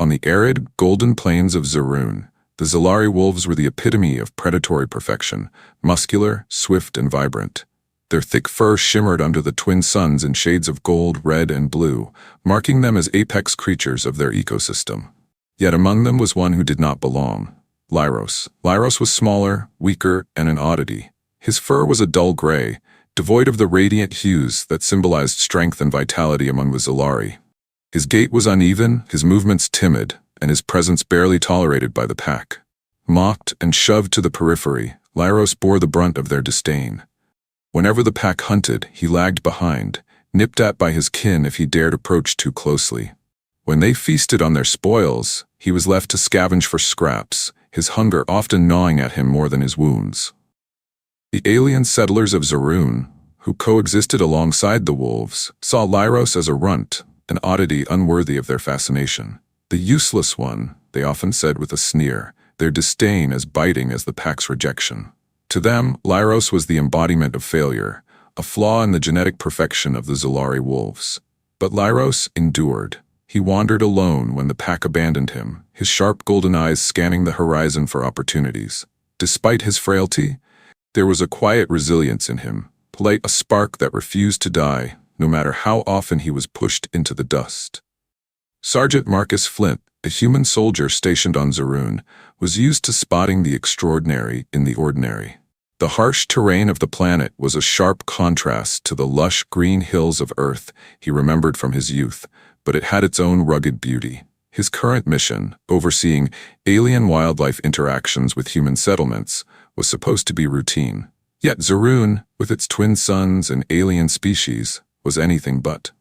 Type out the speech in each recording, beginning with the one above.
On the arid, golden plains of Zaroon, the Zalari wolves were the epitome of predatory perfection, muscular, swift, and vibrant. Their thick fur shimmered under the twin suns in shades of gold, red, and blue, marking them as apex creatures of their ecosystem. Yet among them was one who did not belong: Lyros. Lyros was smaller, weaker, and an oddity. His fur was a dull gray, devoid of the radiant hues that symbolized strength and vitality among the Zalari. His gait was uneven, his movements timid, and his presence barely tolerated by the pack. Mocked and shoved to the periphery, Lyros bore the brunt of their disdain. Whenever the pack hunted, he lagged behind, nipped at by his kin if he dared approach too closely. When they feasted on their spoils, he was left to scavenge for scraps, his hunger often gnawing at him more than his wounds. The alien settlers of Zaroon, who coexisted alongside the wolves, saw Lyros as a runt, an oddity unworthy of their fascination. The useless one, they often said with a sneer, their disdain as biting as the pack's rejection. To them, Lyros was the embodiment of failure, a flaw in the genetic perfection of the Zalari wolves. But Lyros endured. He wandered alone when the pack abandoned him, his sharp golden eyes scanning the horizon for opportunities. Despite his frailty, there was a quiet resilience in him, a spark that refused to die, no matter how often he was pushed into the dust. Sergeant Marcus Flint, a human soldier stationed on Zaroon, was used to spotting the extraordinary in the ordinary. The harsh terrain of the planet was a sharp contrast to the lush green hills of Earth he remembered from his youth, but it had its own rugged beauty. His current mission, overseeing alien wildlife interactions with human settlements, was supposed to be routine. Yet Zaroon, with its twin suns and alien species, was anything but.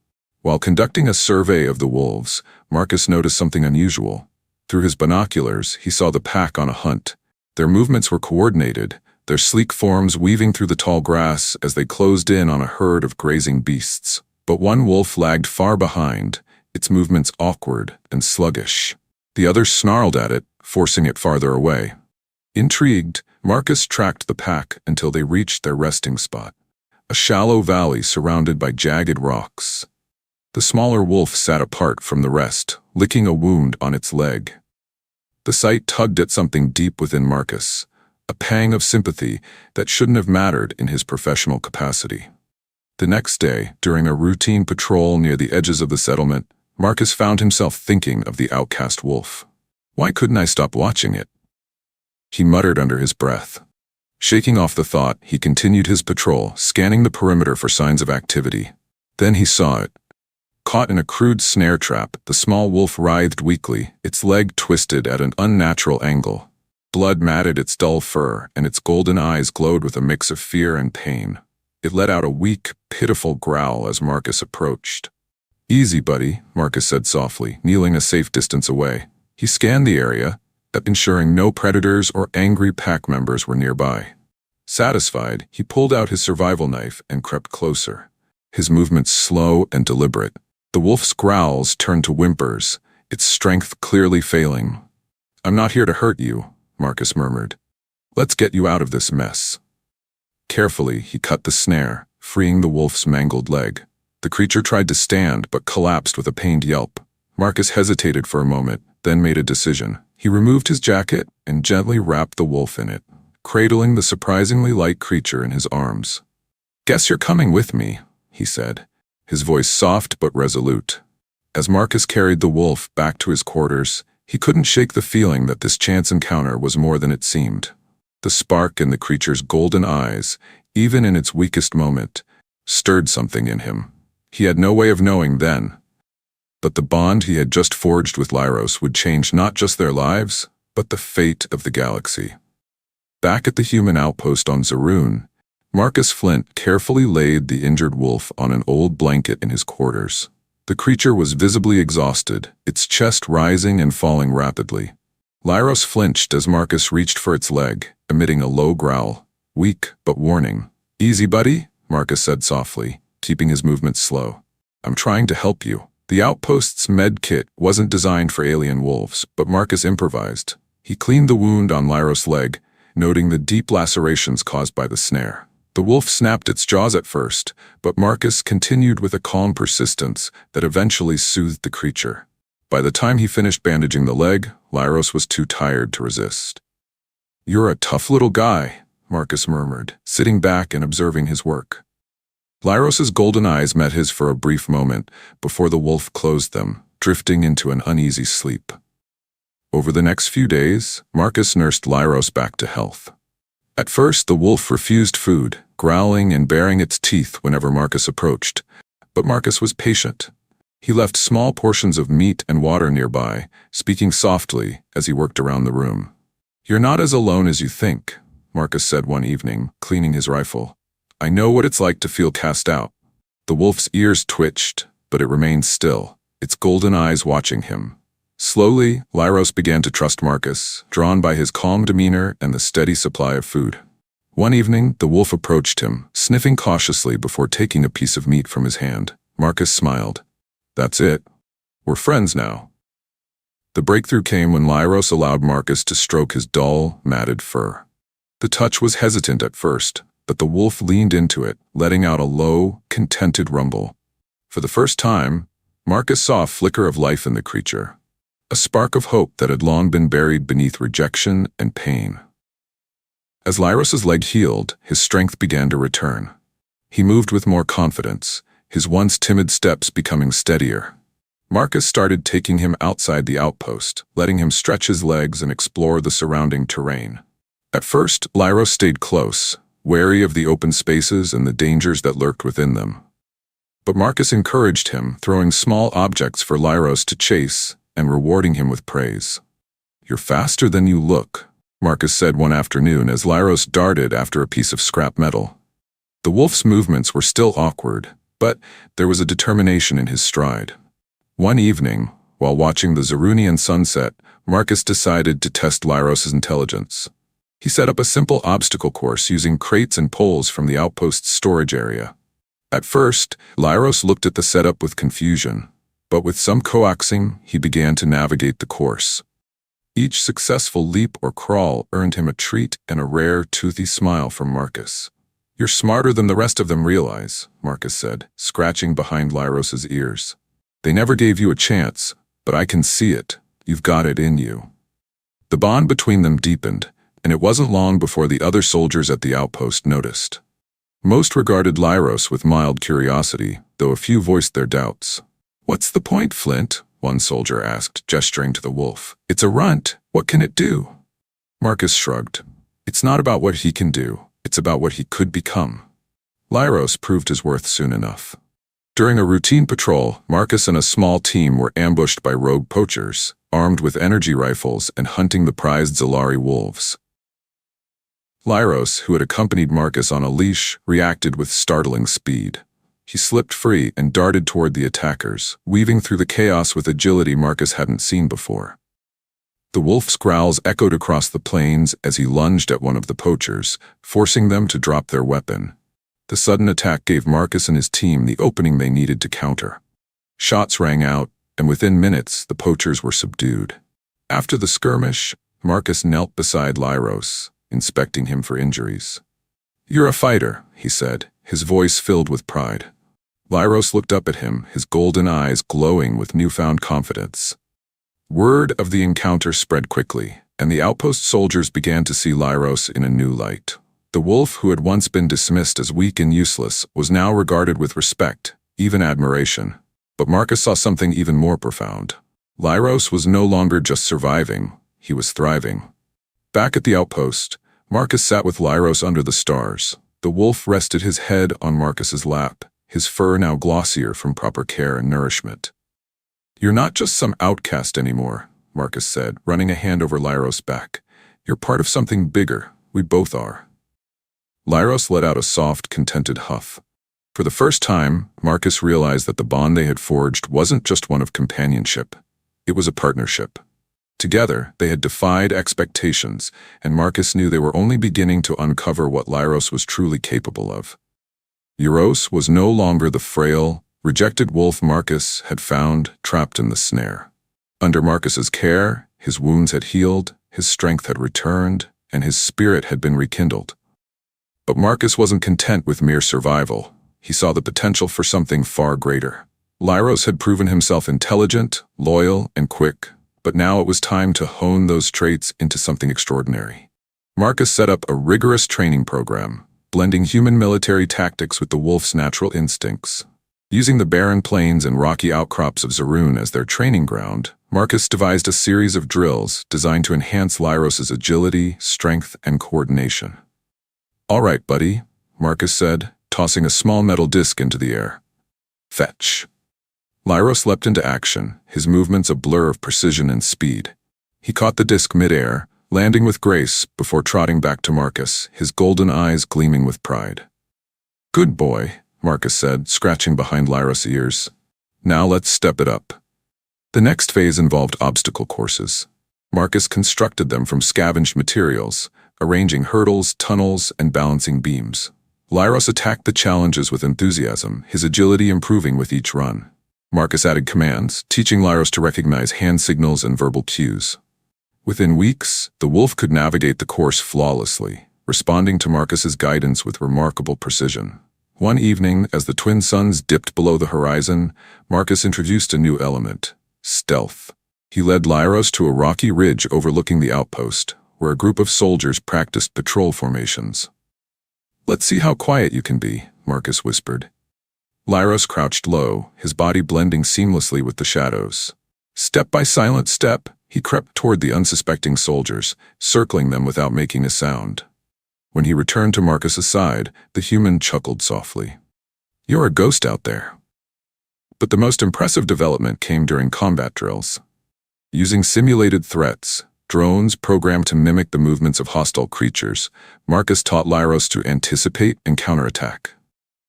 While conducting a survey of the wolves, Marcus noticed something unusual. Through his binoculars, he saw the pack on a hunt. Their movements were coordinated, their sleek forms weaving through the tall grass as they closed in on a herd of grazing beasts. But one wolf lagged far behind, its movements awkward and sluggish. The others snarled at it, forcing it farther away. Intrigued, Marcus tracked the pack until they reached their resting spot, a shallow valley surrounded by jagged rocks. The smaller wolf sat apart from the rest, licking a wound on its leg. The sight tugged at something deep within Marcus, a pang of sympathy that shouldn't have mattered in his professional capacity. The next day, during a routine patrol near the edges of the settlement, Marcus found himself thinking of the outcast wolf. Why couldn't I stop watching it? He muttered under his breath. Shaking off the thought, he continued his patrol, scanning the perimeter for signs of activity. Then he saw it. Caught in a crude snare trap, the small wolf writhed weakly, its leg twisted at an unnatural angle. Blood matted its dull fur, and its golden eyes glowed with a mix of fear and pain. It let out a weak, pitiful growl as Marcus approached. "Easy, buddy," Marcus said softly, kneeling a safe distance away. He scanned the area, ensuring no predators or angry pack members were nearby. Satisfied, he pulled out his survival knife and crept closer. His movements slow and deliberate. The wolf's growls turned to whimpers, its strength clearly failing. "I'm not here to hurt you," Marcus murmured. "Let's get you out of this mess." Carefully, he cut the snare, freeing the wolf's mangled leg. The creature tried to stand but collapsed with a pained yelp. Marcus hesitated for a moment, then made a decision. He removed his jacket and gently wrapped the wolf in it, cradling the surprisingly light creature in his arms. "Guess you're coming with me," he said, his voice soft but resolute. As Marcus carried the wolf back to his quarters, he couldn't shake the feeling that this chance encounter was more than it seemed. The spark in the creature's golden eyes, even in its weakest moment, stirred something in him. He had no way of knowing then. But the bond he had just forged with Lyros would change not just their lives, but the fate of the galaxy. Back at the human outpost on Zaroon, Marcus Flint carefully laid the injured wolf on an old blanket in his quarters. The creature was visibly exhausted, its chest rising and falling rapidly. Lyros flinched as Marcus reached for its leg, emitting a low growl, weak but warning. "Easy, buddy," Marcus said softly, keeping his movements slow. "I'm trying to help you." The outpost's med kit wasn't designed for alien wolves, but Marcus improvised. He cleaned the wound on Lyros' leg, noting the deep lacerations caused by the snare. The wolf snapped its jaws at first, but Marcus continued with a calm persistence that eventually soothed the creature. By the time he finished bandaging the leg, Lyros was too tired to resist. "You're a tough little guy," Marcus murmured, sitting back and observing his work. Lyros's golden eyes met his for a brief moment before the wolf closed them, drifting into an uneasy sleep. Over the next few days, Marcus nursed Lyros back to health. At first, the wolf refused food, growling and baring its teeth whenever Marcus approached, but Marcus was patient. He left small portions of meat and water nearby, speaking softly as he worked around the room. "You're not as alone as you think," Marcus said one evening, cleaning his rifle. "I know what it's like to feel cast out." The wolf's ears twitched, but it remained still, its golden eyes watching him. Slowly, Lyros began to trust Marcus, drawn by his calm demeanor and the steady supply of food. One evening, the wolf approached him, sniffing cautiously before taking a piece of meat from his hand. Marcus smiled. "That's it. We're friends now." The breakthrough came when Lyros allowed Marcus to stroke his dull, matted fur. The touch was hesitant at first, but the wolf leaned into it, letting out a low, contented rumble. For the first time, Marcus saw a flicker of life in the creature, a spark of hope that had long been buried beneath rejection and pain. As Lyros's leg healed, his strength began to return. He moved with more confidence, his once timid steps becoming steadier. Marcus started taking him outside the outpost, letting him stretch his legs and explore the surrounding terrain. At first, Lyros stayed close, wary of the open spaces and the dangers that lurked within them. But Marcus encouraged him, throwing small objects for Lyros to chase and rewarding him with praise. "You're faster than you look," Marcus said one afternoon as Lyros darted after a piece of scrap metal. The wolf's movements were still awkward, but there was a determination in his stride. One evening, while watching the Zarunian sunset, Marcus decided to test Lyros's intelligence. He set up a simple obstacle course using crates and poles from the outpost's storage area. At first, Lyros looked at the setup with confusion, but with some coaxing, he began to navigate the course. Each successful leap or crawl earned him a treat and a rare, toothy smile from Marcus. "You're smarter than the rest of them realize," Marcus said, scratching behind Lyros's ears. "They never gave you a chance, but I can see it. You've got it in you." The bond between them deepened, and it wasn't long before the other soldiers at the outpost noticed. Most regarded Lyros with mild curiosity, though a few voiced their doubts. "What's the point, Flint?" one soldier asked, gesturing to the wolf. "It's a runt. What can it do?" Marcus shrugged. "It's not about what he can do. It's about what he could become." Lyros proved his worth soon enough. During a routine patrol, Marcus and a small team were ambushed by rogue poachers, armed with energy rifles and hunting the prized Zalari wolves. Lyros, who had accompanied Marcus on a leash, reacted with startling speed. He slipped free and darted toward the attackers, weaving through the chaos with agility Marcus hadn't seen before. The wolf's growls echoed across the plains as he lunged at one of the poachers, forcing them to drop their weapon. The sudden attack gave Marcus and his team the opening they needed to counter. Shots rang out, and within minutes, the poachers were subdued. After the skirmish, Marcus knelt beside Lyros, inspecting him for injuries. "You're a fighter," he said, his voice filled with pride. Lyros looked up at him, his golden eyes glowing with newfound confidence. Word of the encounter spread quickly, and the outpost soldiers began to see Lyros in a new light. The wolf, who had once been dismissed as weak and useless, was now regarded with respect, even admiration. But Marcus saw something even more profound. Lyros was no longer just surviving, he was thriving. Back at the outpost, Marcus sat with Lyros under the stars. The wolf rested his head on Marcus's lap, his fur now glossier from proper care and nourishment. "You're not just some outcast anymore," Marcus said, running a hand over Lyros' back. "You're part of something bigger. We both are." Lyros let out a soft, contented huff. For the first time, Marcus realized that the bond they had forged wasn't just one of companionship. It was a partnership. Together, they had defied expectations, and Marcus knew they were only beginning to uncover what Lyros was truly capable of. Euros was no longer the frail, rejected wolf Marcus had found trapped in the snare. Under Marcus's care, his wounds had healed, his strength had returned, and his spirit had been rekindled. But Marcus wasn't content with mere survival. He saw the potential for something far greater. Lyros had proven himself intelligent, loyal, and quick, but now it was time to hone those traits into something extraordinary. Marcus set up a rigorous training program, blending human military tactics with the wolf's natural instincts. Using the barren plains and rocky outcrops of Zaroon as their training ground, Marcus devised a series of drills designed to enhance Lyros's agility, strength, and coordination. "All right, buddy," Marcus said, tossing a small metal disc into the air. "Fetch." Lyros leapt into action, his movements a blur of precision and speed. He caught the disc mid-air, landing with grace before trotting back to Marcus, his golden eyes gleaming with pride. "Good boy," Marcus said, scratching behind Lyros' ears. "Now let's step it up." The next phase involved obstacle courses. Marcus constructed them from scavenged materials, arranging hurdles, tunnels, and balancing beams. Lyros attacked the challenges with enthusiasm, his agility improving with each run. Marcus added commands, teaching Lyros to recognize hand signals and verbal cues. Within weeks, the wolf could navigate the course flawlessly, responding to Marcus's guidance with remarkable precision. One evening, as the twin suns dipped below the horizon, Marcus introduced a new element: stealth. He led Lyros to a rocky ridge overlooking the outpost, where a group of soldiers practiced patrol formations. "Let's see how quiet you can be," Marcus whispered. Lyros crouched low, his body blending seamlessly with the shadows. Step by silent step, he crept toward the unsuspecting soldiers, circling them without making a sound. When he returned to Marcus's side, the human chuckled softly. "You're a ghost out there." But the most impressive development came during combat drills. Using simulated threats, drones programmed to mimic the movements of hostile creatures, Marcus taught Lyros to anticipate and counterattack.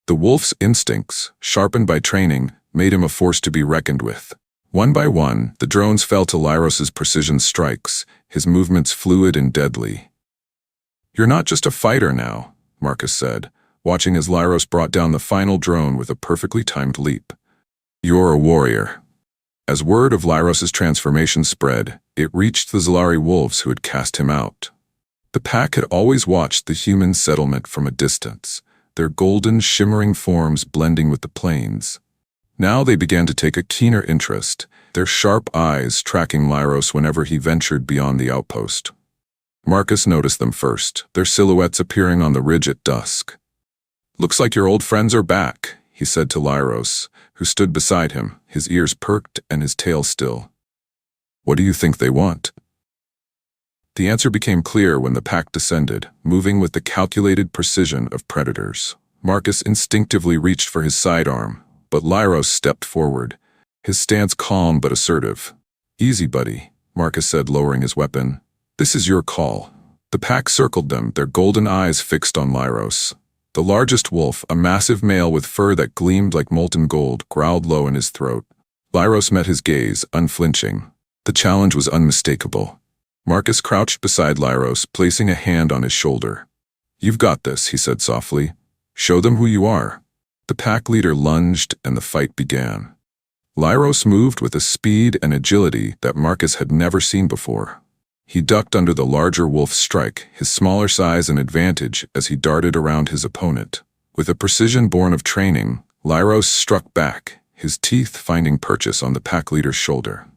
The wolf's instincts, sharpened by training, made him a force to be reckoned with. One by one, the drones fell to Lyros's precision strikes, his movements fluid and deadly. "You're not just a fighter now," Marcus said, watching as Lyros brought down the final drone with a perfectly timed leap. "You're a warrior." As word of Lyros's transformation spread, it reached the Zalari wolves who had cast him out. The pack had always watched the human settlement from a distance, their golden, shimmering forms blending with the plains. Now they began to take a keener interest, their sharp eyes tracking Lyros whenever he ventured beyond the outpost. Marcus noticed them first, their silhouettes appearing on the ridge at dusk. "Looks like your old friends are back," he said to Lyros, who stood beside him, his ears perked and his tail still. "What do you think they want?" The answer became clear when the pack descended, moving with the calculated precision of predators. Marcus instinctively reached for his sidearm, but Lyros stepped forward, his stance calm but assertive. "Easy, buddy," Marcus said, lowering his weapon. "This is your call." The pack circled them, their golden eyes fixed on Lyros. The largest wolf, a massive male with fur that gleamed like molten gold, growled low in his throat. Lyros met his gaze, unflinching. The challenge was unmistakable. Marcus crouched beside Lyros, placing a hand on his shoulder. "You've got this," he said softly. "Show them who you are." The pack leader lunged, and the fight began. Lyros moved with a speed and agility that Marcus had never seen before. He ducked under the larger wolf's strike, his smaller size an advantage as he darted around his opponent. With a precision born of training, Lyros struck back, his teeth finding purchase on the pack leader's shoulder.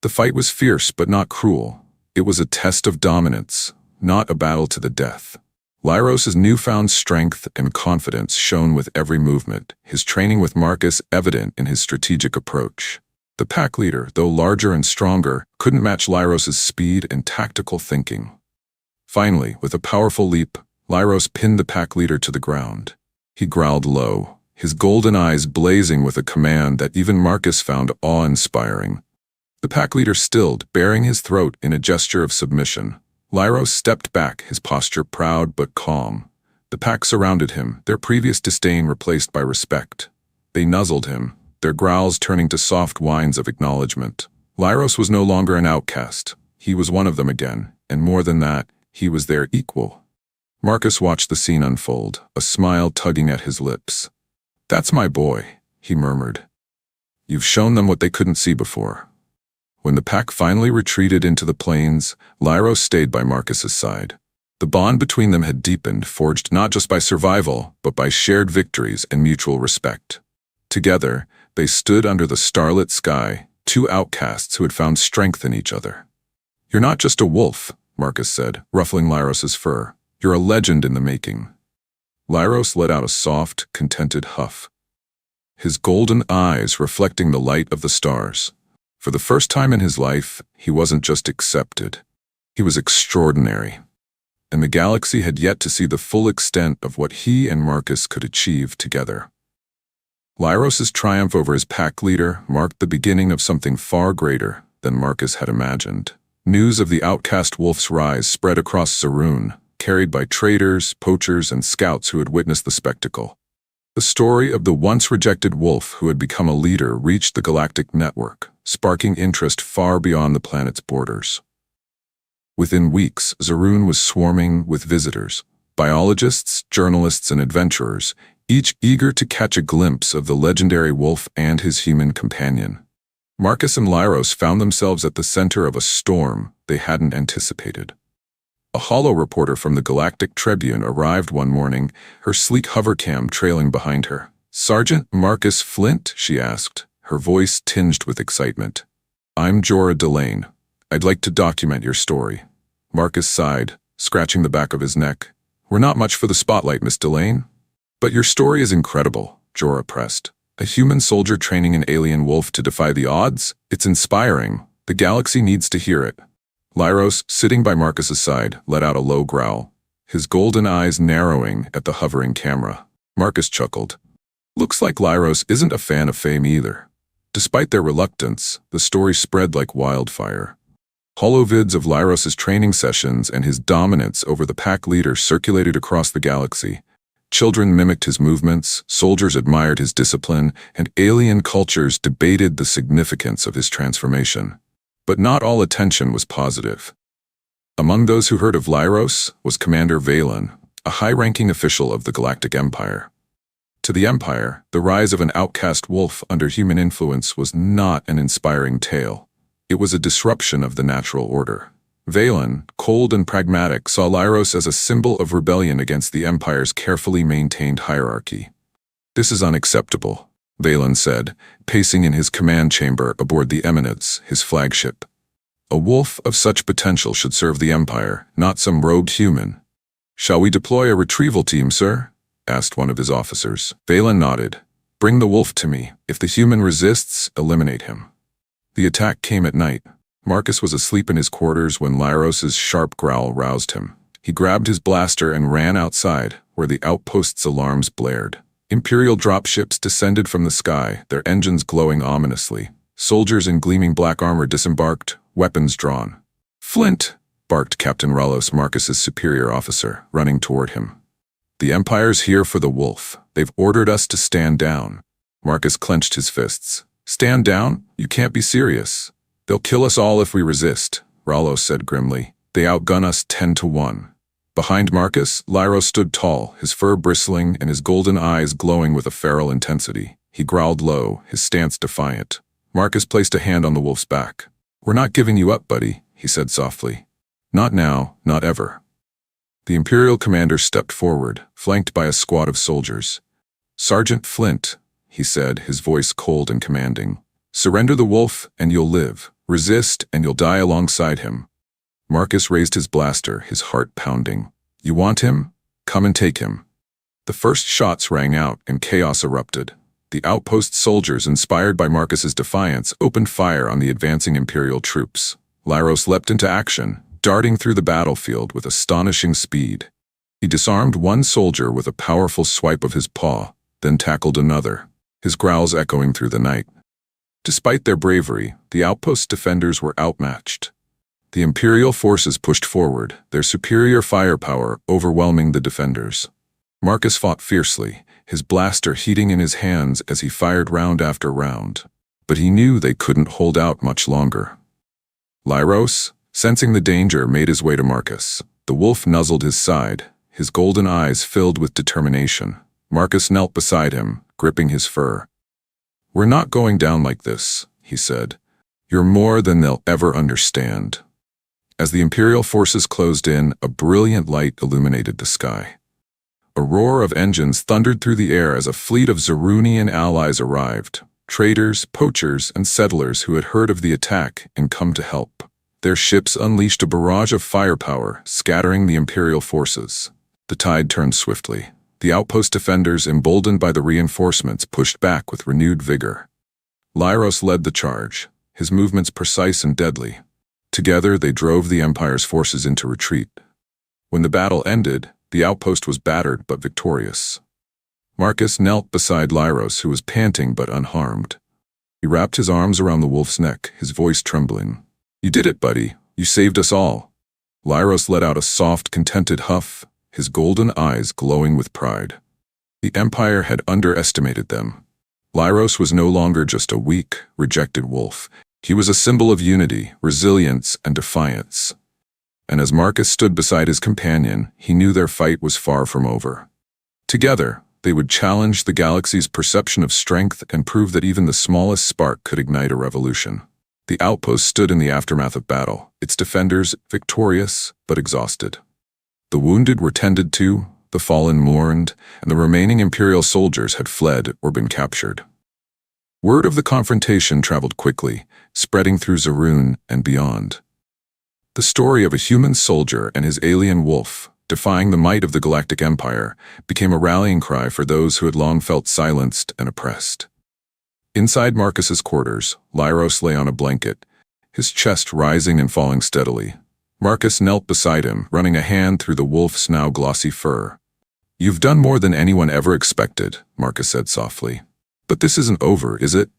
The fight was fierce but not cruel. It was a test of dominance, not a battle to the death. Lyros's newfound strength and confidence shone with every movement, his training with Marcus evident in his strategic approach. The pack leader, though larger and stronger, couldn't match Lyros's speed and tactical thinking. Finally, with a powerful leap, Lyros pinned the pack leader to the ground. He growled low, his golden eyes blazing with a command that even Marcus found awe-inspiring. The pack leader stilled, baring his throat in a gesture of submission. Lyros stepped back, his posture proud but calm. The pack surrounded him, their previous disdain replaced by respect. They nuzzled him, their growls turning to soft whines of acknowledgement. Lyros was no longer an outcast. He was one of them again, and more than that, he was their equal. Marcus watched the scene unfold, a smile tugging at his lips. "That's my boy," he murmured. "You've shown them what they couldn't see before." When the pack finally retreated into the plains, Lyros stayed by Marcus's side. The bond between them had deepened, forged not just by survival, but by shared victories and mutual respect. Together, They stood under the starlit sky, two outcasts who had found strength in each other. "You're not just a wolf," Marcus said, ruffling Lyros's fur. "You're a legend in the making." Lyros let out a soft, contented huff, his golden eyes reflecting the light of the stars. For the first time in his life, he wasn't just accepted. He was extraordinary. And the galaxy had yet to see the full extent of what he and Marcus could achieve together. Lyros's triumph over his pack leader marked the beginning of something far greater than Marcus had imagined. News of the outcast wolf's rise spread across Zaroon, carried by traders, poachers, and scouts who had witnessed the spectacle. The story of the once-rejected wolf who had become a leader reached the Galactic network, sparking interest far beyond the planet's borders. Within weeks, Zaroon was swarming with visitors, biologists, journalists, and adventurers, each eager to catch a glimpse of the legendary wolf and his human companion. Marcus and Lyros found themselves at the center of a storm they hadn't anticipated. A holo reporter from the Galactic Tribune arrived one morning, her sleek hovercam trailing behind her. "Sergeant Marcus Flint?" she asked, her voice tinged with excitement. "I'm Jorah Delane. I'd like to document your story." Marcus sighed, scratching the back of his neck. "We're not much for the spotlight, Miss Delane." "But your story is incredible," Jorah pressed. "A human soldier training an alien wolf to defy the odds? It's inspiring. The galaxy needs to hear it." Lyros, sitting by Marcus's side, let out a low growl, his golden eyes narrowing at the hovering camera. Marcus chuckled. "Looks like Lyros isn't a fan of fame either." Despite their reluctance, the story spread like wildfire. Holovids of Lyros's training sessions and his dominance over the pack leader circulated across the galaxy. Children mimicked his movements, soldiers admired his discipline, and alien cultures debated the significance of his transformation. But not all attention was positive. Among those who heard of Lyros was Commander Valen, a high-ranking official of the Galactic Empire. To the Empire, the rise of an outcast wolf under human influence was not an inspiring tale. It was a disruption of the natural order. Valen, cold and pragmatic, saw Lyros as a symbol of rebellion against the Empire's carefully maintained hierarchy. "This is unacceptable," Valen said, pacing in his command chamber aboard the Eminence, his flagship. "A wolf of such potential should serve the Empire, not some robed human." "Shall we deploy a retrieval team, sir?" asked one of his officers. Valen nodded. "Bring the wolf to me. If the human resists, eliminate him." The attack came at night. Marcus was asleep in his quarters when Lyros's sharp growl roused him. He grabbed his blaster and ran outside, where the outpost's alarms blared. Imperial dropships descended from the sky, their engines glowing ominously. Soldiers in gleaming black armor disembarked, weapons drawn. "Flint!" barked Captain Rallos, Marcus's superior officer, running toward him. "The Empire's here for the wolf. They've ordered us to stand down." Marcus clenched his fists. "Stand down? You can't be serious." "They'll kill us all if we resist," Rallos said grimly. "They outgun us 10-1. Behind Marcus, Lyros stood tall, his fur bristling and his golden eyes glowing with a feral intensity. He growled low, his stance defiant. Marcus placed a hand on the wolf's back. "We're not giving you up, buddy," he said softly. "Not now, not ever." The Imperial commander stepped forward, flanked by a squad of soldiers. "Sergeant Flint," he said, his voice cold and commanding. "Surrender the wolf and you'll live. Resist and you'll die alongside him." Marcus raised his blaster, his heart pounding. "You want him? Come and take him." The first shots rang out and chaos erupted. The outpost soldiers, inspired by Marcus's defiance, opened fire on the advancing Imperial troops. Lyros leapt into action, darting through the battlefield with astonishing speed. He disarmed one soldier with a powerful swipe of his paw, then tackled another, his growls echoing through the night. Despite their bravery, the outpost's defenders were outmatched. The Imperial forces pushed forward, their superior firepower overwhelming the defenders. Marcus fought fiercely, his blaster heating in his hands as he fired round after round. But he knew they couldn't hold out much longer. Lyros, sensing the danger, made his way to Marcus. The wolf nuzzled his side, his golden eyes filled with determination. Marcus knelt beside him, gripping his fur. "We're not going down like this," he said. "You're more than they'll ever understand." As the Imperial forces closed in, a brilliant light illuminated the sky. A roar of engines thundered through the air as a fleet of Zarunian allies arrived. Traders, poachers, and settlers who had heard of the attack and come to help. Their ships unleashed a barrage of firepower, scattering the Imperial forces. The tide turned swiftly. The outpost defenders, emboldened by the reinforcements, pushed back with renewed vigor. Lyros led the charge, his movements precise and deadly. Together, they drove the Empire's forces into retreat. When the battle ended, the outpost was battered but victorious. Marcus knelt beside Lyros, who was panting but unharmed. He wrapped his arms around the wolf's neck, his voice trembling. "You did it, buddy. You saved us all." Lyros let out a soft, contented huff, his golden eyes glowing with pride. The Empire had underestimated them. Lyros was no longer just a weak, rejected wolf. He was a symbol of unity, resilience, and defiance. And as Marcus stood beside his companion, he knew their fight was far from over. Together, they would challenge the galaxy's perception of strength and prove that even the smallest spark could ignite a revolution. The outpost stood in the aftermath of battle, its defenders victorious but exhausted. The wounded were tended to, the fallen mourned, and the remaining Imperial soldiers had fled or been captured. Word of the confrontation traveled quickly, spreading through Zaroon and beyond. The story of a human soldier and his alien wolf, defying the might of the Galactic Empire, became a rallying cry for those who had long felt silenced and oppressed. Inside Marcus's quarters, Lyros lay on a blanket, his chest rising and falling steadily. Marcus knelt beside him, running a hand through the wolf's now glossy fur. "You've done more than anyone ever expected," Marcus said softly. "But this isn't over, is it?"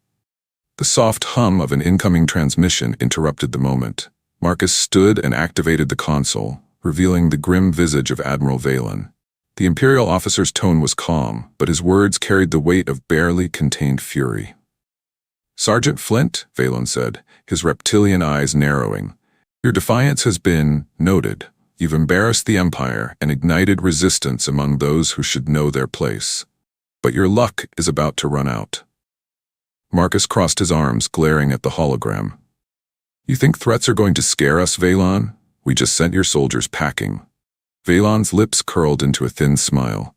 The soft hum of an incoming transmission interrupted the moment. Marcus stood and activated the console, revealing the grim visage of Admiral Valen. The Imperial officer's tone was calm, but his words carried the weight of barely contained fury. "Sergeant Flint," Valen said, his reptilian eyes narrowing, "your defiance has been noted. You've embarrassed the Empire and ignited resistance among those who should know their place. But your luck is about to run out." Marcus crossed his arms, glaring at the hologram. "You think threats are going to scare us, Valen? We just sent your soldiers packing." Valen's lips curled into a thin smile.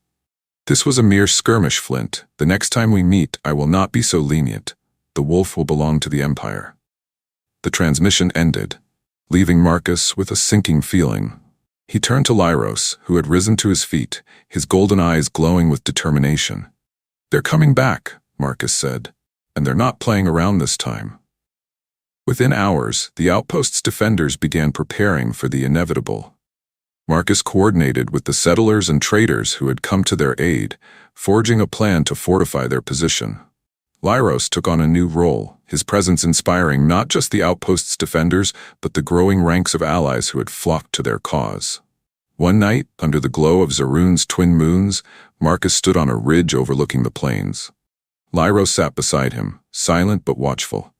"This was a mere skirmish, Flint. The next time we meet, I will not be so lenient. The wolf will belong to the Empire." The transmission ended, leaving Marcus with a sinking feeling. He turned to Lyros, who had risen to his feet, his golden eyes glowing with determination. "They're coming back," Marcus said, "and they're not playing around this time." Within hours, the outpost's defenders began preparing for the inevitable. Marcus coordinated with the settlers and traders who had come to their aid, forging a plan to fortify their position. Lyros took on a new role, his presence inspiring not just the outpost's defenders, but the growing ranks of allies who had flocked to their cause. One night, under the glow of Zaroon's twin moons, Marcus stood on a ridge overlooking the plains. Lyros sat beside him, silent but watchful.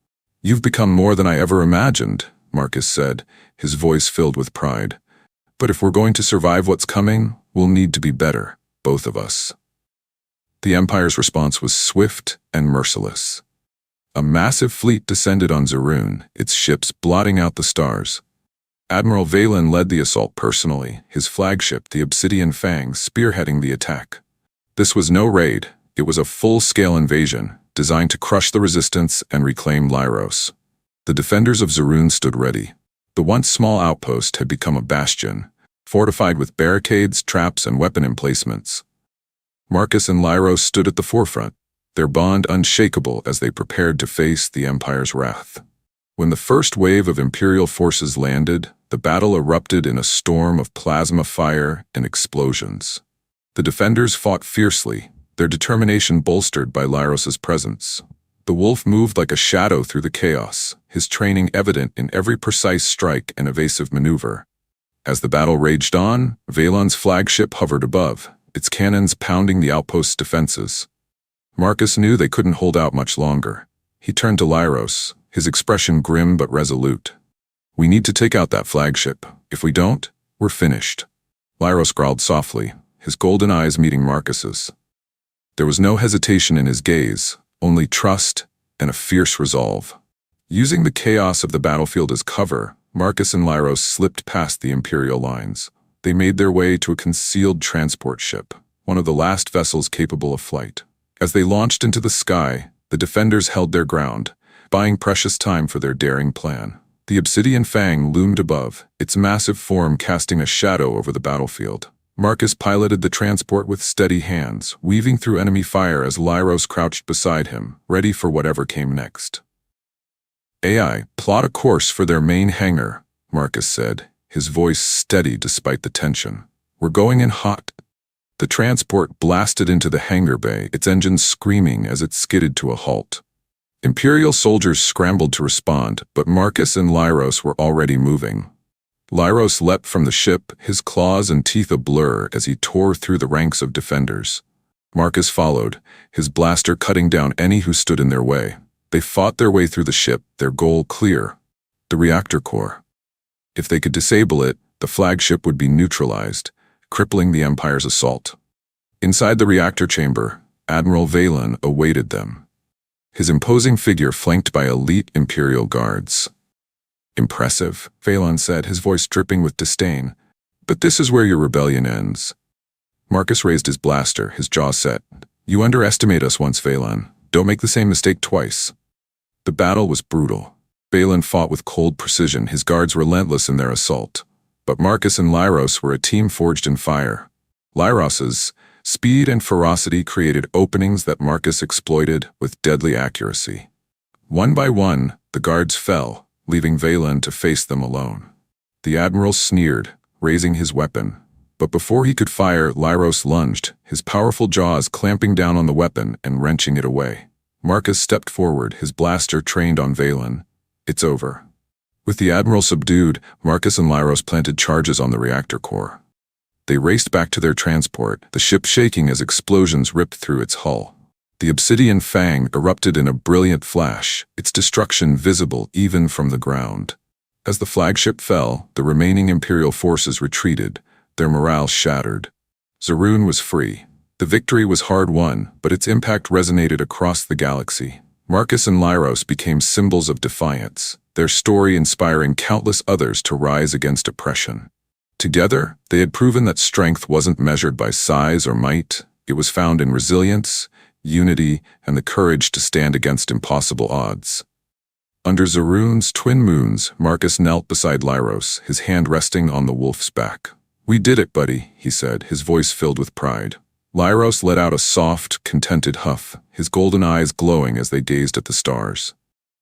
"You've become more than I ever imagined," Marcus said, his voice filled with pride. "But if we're going to survive what's coming, we'll need to be better, both of us." The Empire's response was swift and merciless. A massive fleet descended on Zaroon, its ships blotting out the stars. Admiral Valen led the assault personally, his flagship, the Obsidian Fang, spearheading the attack. This was no raid, it was a full-scale invasion, designed to crush the resistance and reclaim Lyros. The defenders of Zaroon stood ready. The once small outpost had become a bastion, fortified with barricades, traps, and weapon emplacements. Marcus and Lyros stood at the forefront, their bond unshakable as they prepared to face the Empire's wrath. When the first wave of Imperial forces landed, the battle erupted in a storm of plasma fire and explosions. The defenders fought fiercely, their determination bolstered by Lyros's presence. The wolf moved like a shadow through the chaos, his training evident in every precise strike and evasive maneuver. As the battle raged on, Valen's flagship hovered above, its cannons pounding the outpost's defenses. Marcus knew they couldn't hold out much longer. He turned to Lyros, his expression grim but resolute. "We need to take out that flagship. If we don't, we're finished." Lyros growled softly, his golden eyes meeting Marcus's. There was no hesitation in his gaze, only trust and a fierce resolve. Using the chaos of the battlefield as cover, Marcus and Lyros slipped past the Imperial lines. They made their way to a concealed transport ship, one of the last vessels capable of flight. As they launched into the sky, The defenders held their ground, buying precious time for their daring plan. The obsidian fang loomed above, its massive form casting a shadow over the battlefield. Marcus piloted the transport with steady hands, weaving through enemy fire as Lyros crouched beside him, ready for whatever came next. "AI, plot a course for their main hangar," Marcus said, his voice steady despite the tension. "We're going in hot." The transport blasted into the hangar bay, its engines screaming as it skidded to a halt. Imperial soldiers scrambled to respond, but Marcus and Lyros were already moving. Lyros leapt from the ship, his claws and teeth a blur as he tore through the ranks of defenders. Marcus followed, his blaster cutting down any who stood in their way. They fought their way through the ship, their goal clear: the reactor core. If they could disable it, the flagship would be neutralized, crippling the Empire's assault. Inside the reactor chamber, Admiral Valen awaited them, his imposing figure flanked by elite Imperial guards. "Impressive," Valen said, his voice dripping with disdain. "But this is where your rebellion ends." Marcus raised his blaster, his jaw set. "You underestimate us once, Valen. Don't make the same mistake twice." The battle was brutal. Valen fought with cold precision, his guards relentless in their assault. But Marcus and Lyros were a team forged in fire. Lyros's speed and ferocity created openings that Marcus exploited with deadly accuracy. One by one, the guards fell, leaving Valen to face them alone. The Admiral sneered, raising his weapon. But before he could fire, Lyros lunged, his powerful jaws clamping down on the weapon and wrenching it away. Marcus stepped forward, his blaster trained on Valen. "It's over." With the Admiral subdued, Marcus and Lyros planted charges on the reactor core. They raced back to their transport, the ship shaking as explosions ripped through its hull. The obsidian fang erupted in a brilliant flash, its destruction visible even from the ground. As the flagship fell, the remaining Imperial forces retreated, their morale shattered. Zaroon was free. The victory was hard-won, but its impact resonated across the galaxy. Marcus and Lyros became symbols of defiance, their story inspiring countless others to rise against oppression. Together, they had proven that strength wasn't measured by size or might. It was found in resilience, unity, and the courage to stand against impossible odds. Under Zaroon's twin moons, Marcus knelt beside Lyros, his hand resting on the wolf's back. "We did it, buddy," he said, his voice filled with pride. Lyros let out a soft, contented huff, his golden eyes glowing as they gazed at the stars.